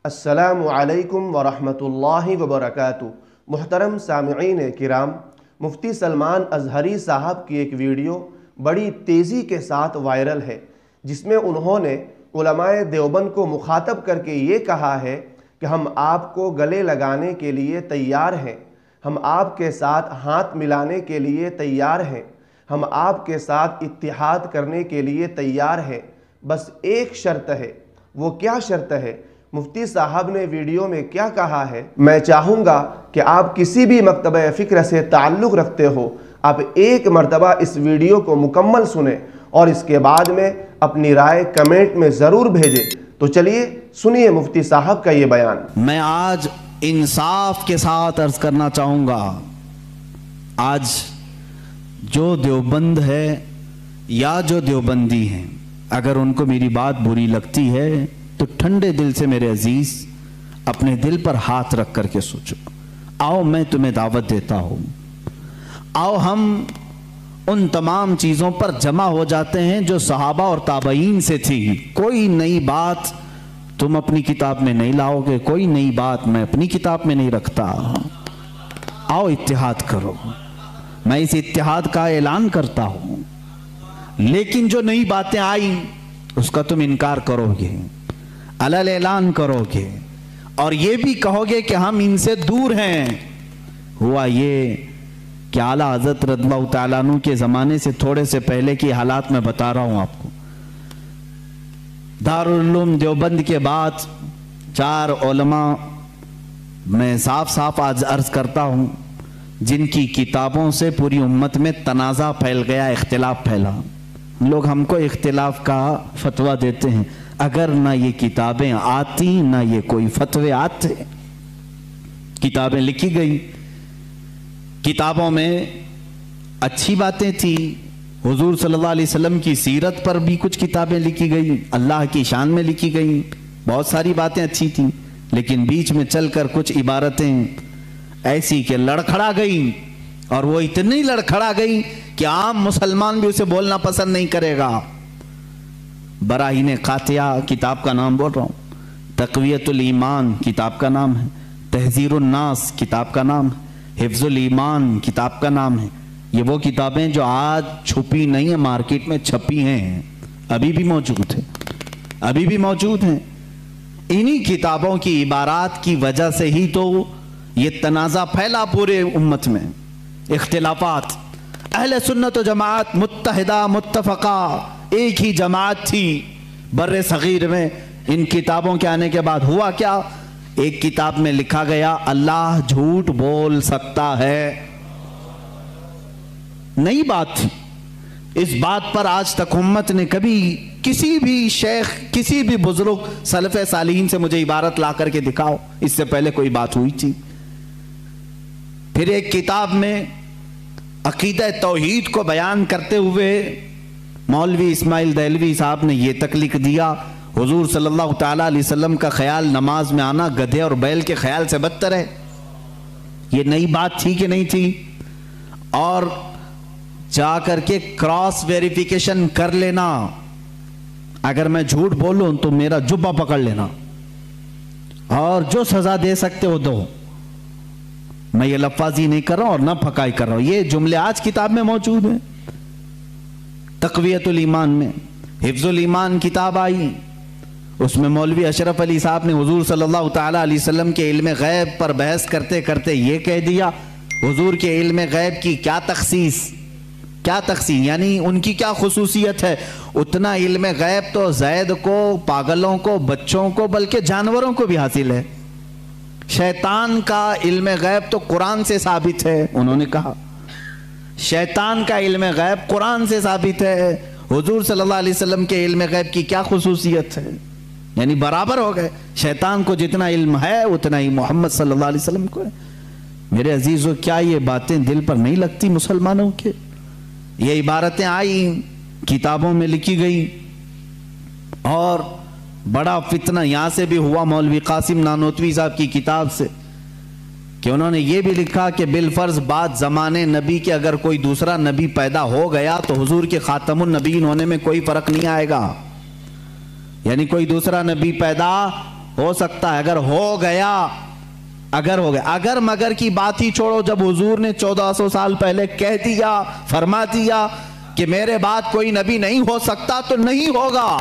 السلام علیکم ورحمۃ اللہ وبرکاتہ۔ محترم سامعین کرام، مفتی سلمان ازہری صاحب کی ایک ویڈیو بڑی تیزی کے ساتھ وائرل ہے، جس میں انہوں نے علماء دیوبند کو مخاطب کر کے یہ کہا ہے کہ ہم آپ کو گلے لگانے کے لیے تیار ہیں، ہم آپ کے ساتھ ہاتھ ملانے کے لیے تیار ہیں، ہم آپ کے ساتھ اتحاد کرنے کے لیے تیار ہیں، بس ایک شرط ہے۔ وہ کیا شرط ہے؟ مفتی صاحب نے ویڈیو میں کیا کہا ہے؟ میں چاہوں گا کہ آپ کسی بھی مکتبہ فکر سے تعلق رکھتے ہو، آپ ایک مرتبہ اس ویڈیو کو مکمل سنیں اور اس کے بعد میں اپنی رائے کمنٹ میں ضرور بھیجیں۔ تو چلیے سنیے مفتی صاحب کا یہ بیان۔ میں آج انصاف کے ساتھ عرض کرنا چاہوں گا، آج جو دیوبند ہے یا جو دیوبندی ہیں، اگر ان کو میری بات بری لگتی ہے تو ٹھنڈے دل سے میرے عزیز اپنے دل پر ہاتھ رکھ کر کے سوچو۔ آؤ میں تمہیں دعوت دیتا ہوں، آؤ ہم ان تمام چیزوں پر جمع ہو جاتے ہیں جو صحابہ اور تابعین سے تھی۔ کوئی نئی بات تم اپنی کتاب میں نہیں لاؤ گے، کوئی نئی بات میں اپنی کتاب میں نہیں رکھتا۔ آؤ اتحاد کرو، میں اس اتحاد کا اعلان کرتا ہوں، لیکن جو نئی باتیں آئیں اس کا تم انکار کرو گے، علل اعلان کرو گے اور یہ بھی کہو گے کہ ہم ان سے دور ہیں۔ ہوا یہ کہ اعلیٰ حضرت رضی اللہ تعالیٰ عنہ کے زمانے سے تھوڑے سے پہلے کی حالات میں بتا رہا ہوں آپ کو۔ دارالعلوم دیوبند کے بعد 4 علماء میں صاف صاف آج عرض کرتا ہوں جن کی کتابوں سے پوری امت میں تنازع پھیل گیا، اختلاف پھیلا۔ لوگ ہم کو اختلاف کا فتویٰ دیتے ہیں، اگر نہ یہ کتابیں آتی نہ یہ کوئی فتوے آتے۔ کتابیں لکھی گئی، کتابوں میں اچھی باتیں تھی، حضور صلی اللہ علیہ وسلم کی سیرت پر بھی کچھ کتابیں لکھی گئی، اللہ کی شان میں لکھی گئی، بہت ساری باتیں اچھی تھیں، لیکن بیچ میں چل کر کچھ عبارتیں ایسی کہ لڑکھڑا گئی، اور وہ اتنی لڑکھڑا گئی کہ عام مسلمان بھی اسے بولنا پسند نہیں کرے گا۔ براہین قاطعہ کتاب کا نام بول رہا ہوں، تقویت الایمان کتاب کا نام ہے، تحذیر الناس کتاب کا نام ہے، حفظ الایمان کتاب کا نام ہے۔ یہ وہ کتابیں جو آج چھپی نہیں ہیں، مارکیٹ میں چھپی ہیں، ابھی بھی موجود ہیں، ابھی بھی موجود ہیں۔ انہی کتابوں کی عبارات کی وجہ سے ہی تو یہ تنازع پھیلا پورے امت میں، اختلافات۔ اہل سنت و جماعت متحدہ متفقہ ایک ہی جماعت تھی بر صغیر میں۔ ان کتابوں کے آنے کے بعد ہوا کیا؟ ایک کتاب میں لکھا گیا اللہ جھوٹ بول سکتا ہے، نئی بات تھی۔ اس بات پر آج تک امت نے کبھی کسی بھی شیخ کسی بھی بزرگ سلف صالحین سے مجھے عبارت لا کر کے دکھاؤ اس سے پہلے کوئی بات ہوئی تھی۔ پھر ایک کتاب میں عقیدہ توحید کو بیان کرتے ہوئے مولوی اسماعیل دہلوی صاحب نے یہ تک لکھ دیا، حضور صلی اللہ تعالیٰ علیہ وسلم کا خیال نماز میں آنا گدھے اور بیل کے خیال سے بدتر ہے۔ یہ نئی بات تھی کہ نہیں تھی؟ اور جا کر کے کراس ویریفیکیشن کر لینا، اگر میں جھوٹ بولوں تو میرا جبہ پکڑ لینا اور جو سزا دے سکتے ہو دو۔ میں یہ لفاظی نہیں کر رہا ہوں اور نہ پھکائی کر رہا ہوں، یہ جملے آج کتاب میں موجود ہیں۔ تقویت الایمان میں حفظ الایمان کتاب آئی، اس میں مولوی اشرف علی صاحب نے حضور صلی اللہ تعالیٰ علیہ وسلم کے علم غیب پر بحث کرتے کرتے یہ کہہ دیا، حضور کے علم غیب کی کیا تخصیص یعنی ان کی کیا خصوصیت ہے؟ اتنا علم غیب تو زید کو، پاگلوں کو، بچوں کو، بلکہ جانوروں کو بھی حاصل ہے۔ شیطان کا علم غیب تو قرآن سے ثابت ہے، انہوں نے کہا شیطان کا علم غیب قرآن سے ثابت ہے، حضور صلی اللہ علیہ وسلم کے علم غیب کی کیا خصوصیت ہے؟ یعنی برابر ہو گئے، شیطان کو جتنا علم ہے اتنا ہی محمد صلی اللہ علیہ وسلم کو ہے۔ میرے عزیزو، کیا یہ باتیں دل پر نہیں لگتی مسلمانوں کے؟ یہ عبارتیں آئیں، کتابوں میں لکھی گئی، اور بڑا فتنہ یہاں سے بھی ہوا مولوی قاسم نانوتوی صاحب کی کتاب سے، کہ انہوں نے یہ بھی لکھا کہ بالفرض بعد زمانے نبی کے اگر کوئی دوسرا نبی پیدا ہو گیا تو حضور کے خاتم النبیین ہونے میں کوئی فرق نہیں آئے گا۔ یعنی کوئی دوسرا نبی پیدا ہو سکتا ہے اگر ہو گیا اگر مگر کی بات ہی چھوڑو، جب حضور نے 1400 سال پہلے کہہ دیا، فرما دیا کہ میرے بعد کوئی نبی نہیں ہو سکتا تو نہیں ہوگا۔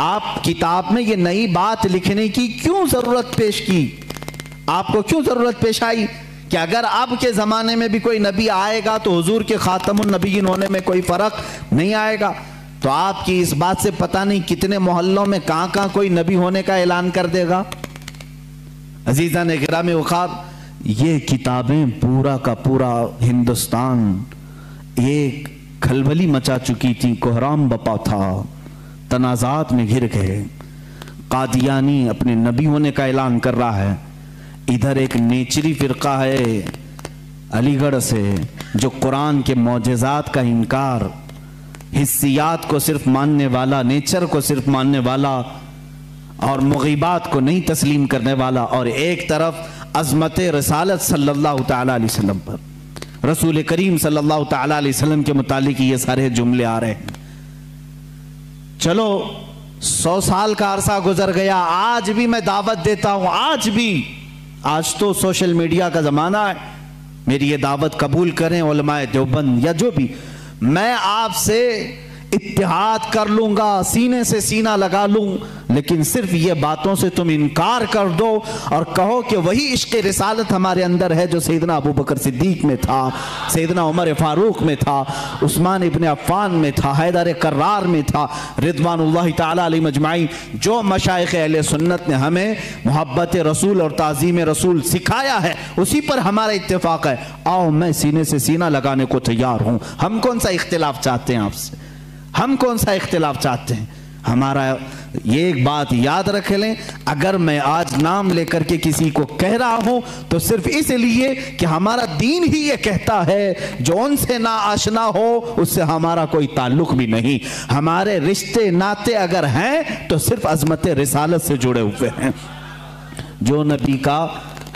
آپ کتاب میں یہ نئی بات لکھنے کی کیوں ضرورت پیش کی؟ آپ کو کیوں ضرورت پیش آئی کہ اگر اب کے زمانے میں بھی کوئی نبی آئے گا تو حضور کے خاتم النبیین ہونے میں کوئی فرق نہیں آئے گا؟ تو آپ کی اس بات سے پتہ نہیں کتنے محلوں میں کہاں کوئی نبی ہونے کا اعلان کر دے گا۔ عزیزان گرامی وقار، یہ کتابیں پورا کا پورا ہندوستان ایک کھلبلی مچا چکی تھی، کوہرام بپا تھا، تنازعات میں گھر گئے۔ قادیانی اپنے نبی ہونے کا اعلان کر رہا ہے، ادھر ایک نیچری فرقہ ہے علی گڑھ سے جو قرآن کے معجزات کا انکار، حسیات کو صرف ماننے والا، نیچر کو صرف ماننے والا اور مغیبات کو نہیں تسلیم کرنے والا، اور ایک طرف عظمت رسالت صلی اللہ تعالیٰ علیہ وسلم پر، رسول کریم صلی اللہ تعالیٰ علیہ وسلم کے متعلق یہ سارے جملے آ رہے ہیں۔ چلو 100 سال کا عرصہ گزر گیا، آج بھی میں دعوت دیتا ہوں، آج تو سوشل میڈیا کا زمانہ ہے، میری یہ دعوت قبول کریں علماء دیوبند یا جو بھی، میں آپ سے اتحاد کر لوں گا، سینے سے سینہ لگا لوں، لیکن صرف یہ باتوں سے تم انکار کر دو اور کہو کہ وہی عشق رسالت ہمارے اندر ہے جو سیدنا ابو بکر صدیق میں تھا، سیدنا عمر فاروق میں تھا، عثمان ابن عفان میں تھا، حیدر کرار میں تھا، رضوان اللہ تعالیٰ علیہ مجمعین۔ جو مشائخ اہل سنت نے ہمیں محبت رسول اور تعظیم رسول سکھایا ہے اسی پر ہمارا اتفاق ہے، آؤ میں سینے سے سینہ لگانے کو تیار ہوں۔ ہم کون سا اختلاف چاہتے ہیں آپ سے؟ ہم کون سا اختلاف چاہتے ہیں؟ ہمارا یہ ایک بات یاد رکھ لیں، اگر میں آج نام لے کر کے کسی کو کہہ رہا ہوں تو صرف اس لیے کہ ہمارا دین ہی یہ کہتا ہے جو ان سے نہ آشنا ہو اس سے ہمارا کوئی تعلق بھی نہیں۔ ہمارے رشتے ناتے اگر ہیں تو صرف عظمت رسالت سے جڑے ہوئے ہیں، جو نبی کا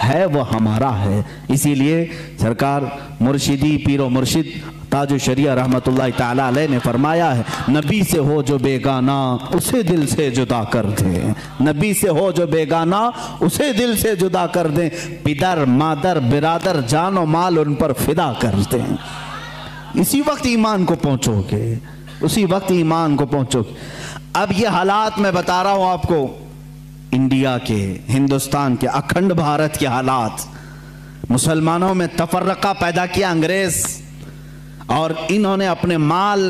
ہے وہ ہمارا ہے۔ اسی لیے سرکار مرشدی پیر و مرشد تاج الشریعہ رحمت اللہ تعالیٰ علیہ نے فرمایا ہے، نبی سے ہو جو بیگانہ اسے دل سے جدا کر دیں، نبی سے ہو جو بیگانہ اسے دل سے جدا کر دیں، پدر مادر برادر جان و مال ان پر فدا کر دیں۔ اسی وقت ایمان کو پہنچو گے، اسی وقت ایمان کو پہنچو گے۔ اب یہ حالات میں بتا رہا ہوں آپ کو، انڈیا کے، ہندوستان کے، اکھنڈ بھارت کے حالات، مسلمانوں میں تفرقہ پیدا کیا انگریز، اور انہوں نے اپنے مال،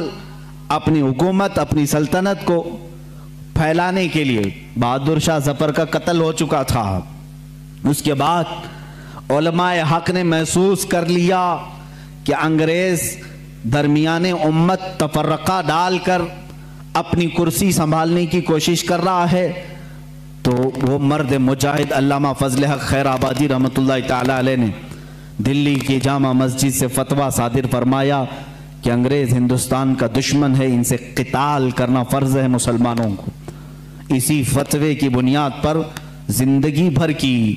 اپنی حکومت، اپنی سلطنت کو پھیلانے کے لیے، بہادر شاہ ظفر کا قتل ہو چکا تھا، اس کے بعد علماء حق نے محسوس کر لیا کہ انگریز درمیان امت تفرقہ ڈال کر اپنی کرسی سنبھالنے کی کوشش کر رہا ہے، تو وہ مرد مجاہد علامہ فضل حق خیر آبادی رحمت اللہ تعالیٰ علیہ نے دلی کی جامع مسجد سے فتویٰ صادر فرمایا کہ انگریز ہندوستان کا دشمن ہے، ان سے قتال کرنا فرض ہے مسلمانوں کو۔ اسی فتوے کی بنیاد پر زندگی بھر کی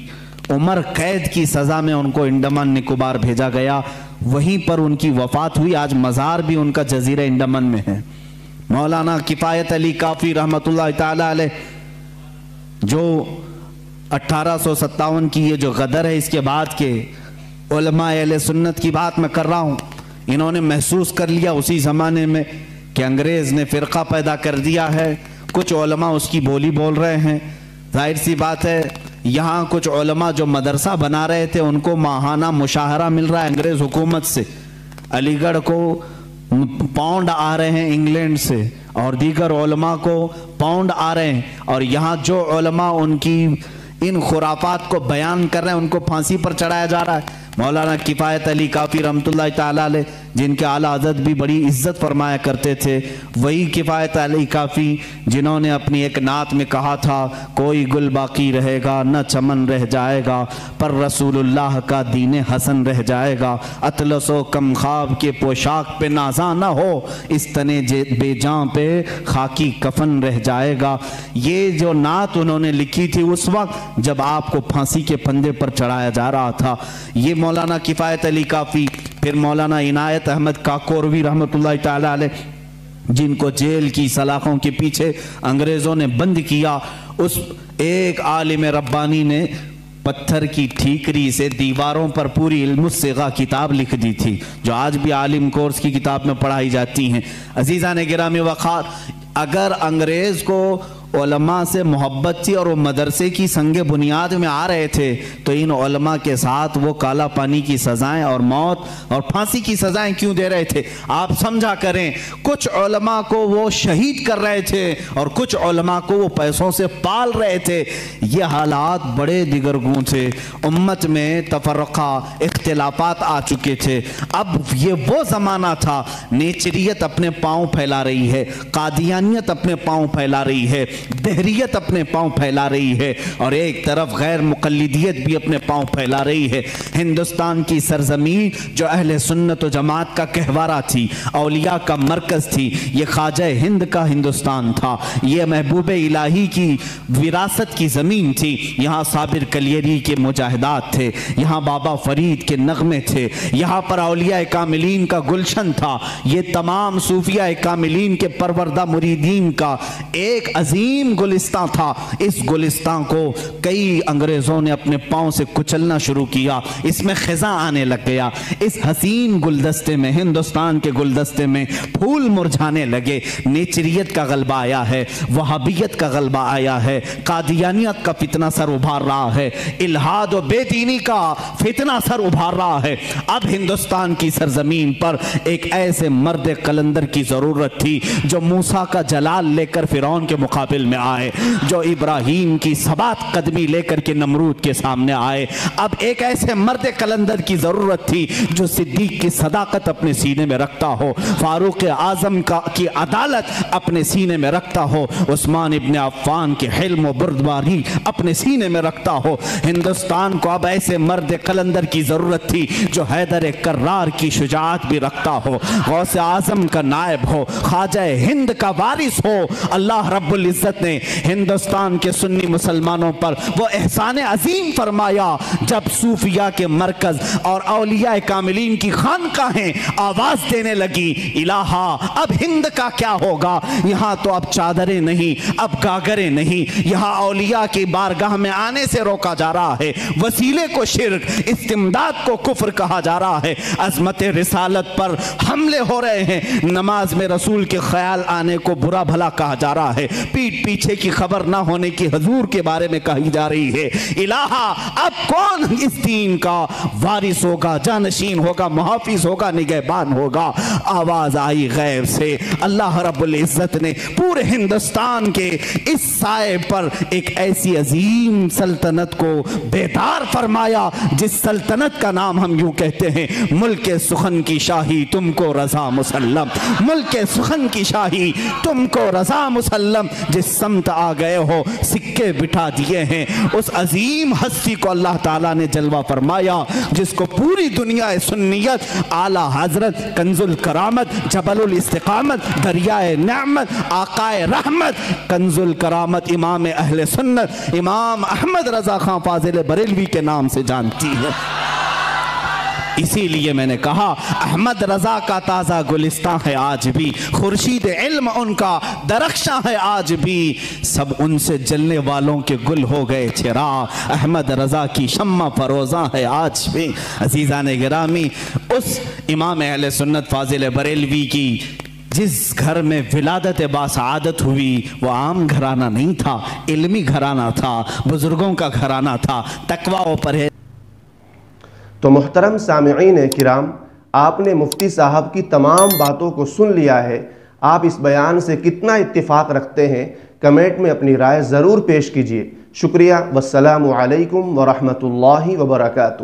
عمر قید کی سزا میں ان کو انڈمان نکوبار بھیجا گیا، وہیں پر ان کی وفات ہوئی۔ آج مزار بھی ان کا جزیرہ انڈمان میں ہے۔ مولانا کفایت علی کافی رحمت اللہ تعالیٰ علیہ، جو 1857 کی یہ جو غدر ہے، اس کے بعد کے علماء اہل سنت کی بات میں کر رہا ہوں، انہوں نے محسوس کر لیا اسی زمانے میں کہ انگریز نے فرقہ پیدا کر دیا ہے، کچھ علماء اس کی بولی بول رہے ہیں۔ ظاہر سی بات ہے، یہاں کچھ علماء جو مدرسہ بنا رہے تھے ان کو ماہانہ مشاہرہ مل رہا ہے انگریز حکومت سے، علی گڑھ کو پاؤنڈ آ رہے ہیں انگلینڈ سے، اور دیگر علماء کو پاؤنڈ آ رہے ہیں، اور یہاں جو علماء ان کی ان خرافات کو بیان کر رہے ہیں ان کو پھانسی پر چڑھایا جا رہا ہے۔ مولانا کفایت علی کافی رحمت اللہ تعالیٰ علیہ، جن کے اعلیٰ حضرت بھی بڑی عزت فرمایا کرتے تھے، وہی کفایت علی کافی جنہوں نے اپنی ایک نعت میں کہا تھا، کوئی گل باقی رہے گا نہ چمن رہ جائے گا، پر رسول اللہ کا دین حسن رہ جائے گا، اطلس و کم خواب کے پوشاک پہ نازاں نہ ہو، اس تنے بے جاں پہ خاکی کفن رہ جائے گا۔ یہ جو نعت انہوں نے لکھی تھی اس وقت جب آپ کو پھانسی کے پھندے پر چڑھایا جا رہا تھا، یہ مولانا کفایت علی کافی۔ پھر مولانا عنایت احمد کاکوروی رحمت اللہ تعالیٰ علیہ، جن کو جیل کی سلاخوں کے پیچھے انگریزوں نے بند کیا، اس ایک عالم ربانی نے پتھر کی ٹھیکری سے دیواروں پر پوری علم الصیغہ کتاب لکھ دی تھی، جو آج بھی عالم کورس کی کتاب میں پڑھائی جاتی ہیں۔ عزیزان گرامی وقار، اگر انگریز کو علماء سے محبت تھی اور وہ مدرسے کی سنگ بنیاد میں آ رہے تھے تو ان علماء کے ساتھ وہ کالا پانی کی سزائیں اور موت اور پھانسی کی سزائیں کیوں دے رہے تھے؟ آپ سمجھا کریں، کچھ علماء کو وہ شہید کر رہے تھے اور کچھ علماء کو وہ پیسوں سے پال رہے تھے۔ یہ حالات بڑے دیگرگوں تھے، امت میں تفرقہ، اختلافات آ چکے تھے۔ اب یہ وہ زمانہ تھا، نیچریت اپنے پاؤں پھیلا رہی ہے، قادیانیت اپنے پاؤں پھیلا رہی ہے، دہریت اپنے پاؤں پھیلا رہی ہے، اور ایک طرف غیر مقلدیت بھی اپنے پاؤں پھیلا رہی ہے۔ ہندوستان کی سرزمین جو اہل سنت و جماعت کا گہوارہ تھی، اولیاء کا مرکز تھی، یہ خواجہ ہند کا ہندوستان تھا، یہ محبوب الہی کی وراثت کی زمین تھی۔ یہاں صابر کلیری کے مجاہدات تھے، یہاں بابا فرید کے نغمے تھے، یہاں پر اولیاء کاملین کا گلشن تھا، یہ تمام صوفیاء کاملین کے پروردہ مریدین کا ایک عظیم گلستان تھا۔ اس گلستان کو کئی انگریزوں نے اپنے پاؤں سے کچلنا شروع کیا، اس میں خزاں آنے لگ گیا۔ اس حسین گلدستے میں، ہندوستان کے گلدستے میں پھول مرجھانے لگے۔ نیچریت کا غلبہ آیا ہے، وہابیت کا غلبہ آیا ہے، قادیانیت کا فتنہ سر ابھار رہا ہے، الہاد و بے دینی کا فتنہ سر ابھار رہا ہے۔ اب ہندوستان کی سرزمین پر ایک ایسے مرد قلندر کی ضرورت تھی جو موسیٰ کا جلال لے کر فرعون کے مقابل میں آئے، جو ابراہیم کی ثبات قدمی لے کر کے نمرود کے سامنے آئے۔ اب ایک ایسے مرد قلندر کی ضرورت تھی جو صدیق کی صداقت اپنے سینے میں رکھتا ہو، فاروق اعظم کی عدالت اپنے سینے میں رکھتا ہو، عثمان ابن عفان کے حلم و بردباری اپنے سینے میں رکھتا ہو۔ ہندوستان کو اب ایسے مرد قلندر کی ضرورت تھی جو حیدر کرار کی شجاعت بھی رکھتا ہو، غوث اعظم کا نائب ہو، خواجہ ہند کا وارث ہو۔ اللہ رب العزت نے ہندوستان کے سنی مسلمانوں پر وہ احسان عظیم فرمایا جب صوفیاء کے مرکز اور اولیاء کاملین کی خانقاہیں آواز دینے لگی، الہا اب ہند کا کیا ہوگا؟ یہاں تو اب چادریں نہیں، اب گاگریں نہیں، یہاں اولیاء کی بارگاہ میں آنے سے روکا جا رہا ہے، وسیلے کو شرک، استمداد کو کفر کہا جا رہا ہے، عظمت رسالت پر حملے ہو رہے ہیں، نماز میں رسول کے خیال آنے کو برا بھلا کہا جا رہا ہے، پیٹ پیچھے کی خبر نہ ہونے کی حضور کے بارے میں کہی جا رہی ہے۔ الہا اب کون اس دین کا وارث ہوگا، جانشین ہوگا، محافظ ہوگا، نگہبان ہوگا؟ آواز آئی غیب سے، اللہ رب العزت نے پورے ہندوستان کے اس سائے پر ایک ایسی عظیم سلطنت کو بیدار فرمایا جس سلطنت کا نام ہم یوں کہتے ہیں، ملک سخن کی شاہی تم کو رضا مسلم، ملک سخن کی شاہی تم کو رضا مسلم، جس سمت آ گئے ہو سکے بٹھا دیے ہیں۔ اس عظیم ہستی کو اللہ تعالیٰ نے جلوہ فرمایا جس کو پوری دنیا سنیت، اعلیٰ حضرت، کنز الکرامت، جبل الاستقامت، دریائے نعمت، آقائے رحمت، کنز الکرامت، امام اہل سنت، امام احمد رضا خان فاضل بریلوی کے نام سے جانتی ہے۔ اسی لیے میں نے کہا احمد رضا کا تازہ گلستان ہے آج بھی، خورشید علم ان کا درخشاں ہے آج بھی، سب ان سے جلنے والوں کے گل ہو گئے چراغ، احمد رضا کی شمع فروزاں ہے آج بھی۔ عزیزان گرامی، اس امام اہل سنت فاضل بریلوی کی جس گھر میں ولادت باسعادت ہوئی وہ عام گھرانہ نہیں تھا، علمی گھرانہ تھا، بزرگوں کا گھرانہ تھا، تقویٰ و پرہیز۔ تو محترم سامعین کرام، آپ نے مفتی صاحب کی تمام باتوں کو سن لیا ہے۔ آپ اس بیان سے کتنا اتفاق رکھتے ہیں کمنٹ میں اپنی رائے ضرور پیش کیجیے۔ شکریہ، والسلام علیکم ورحمۃ اللہ وبرکاتہ۔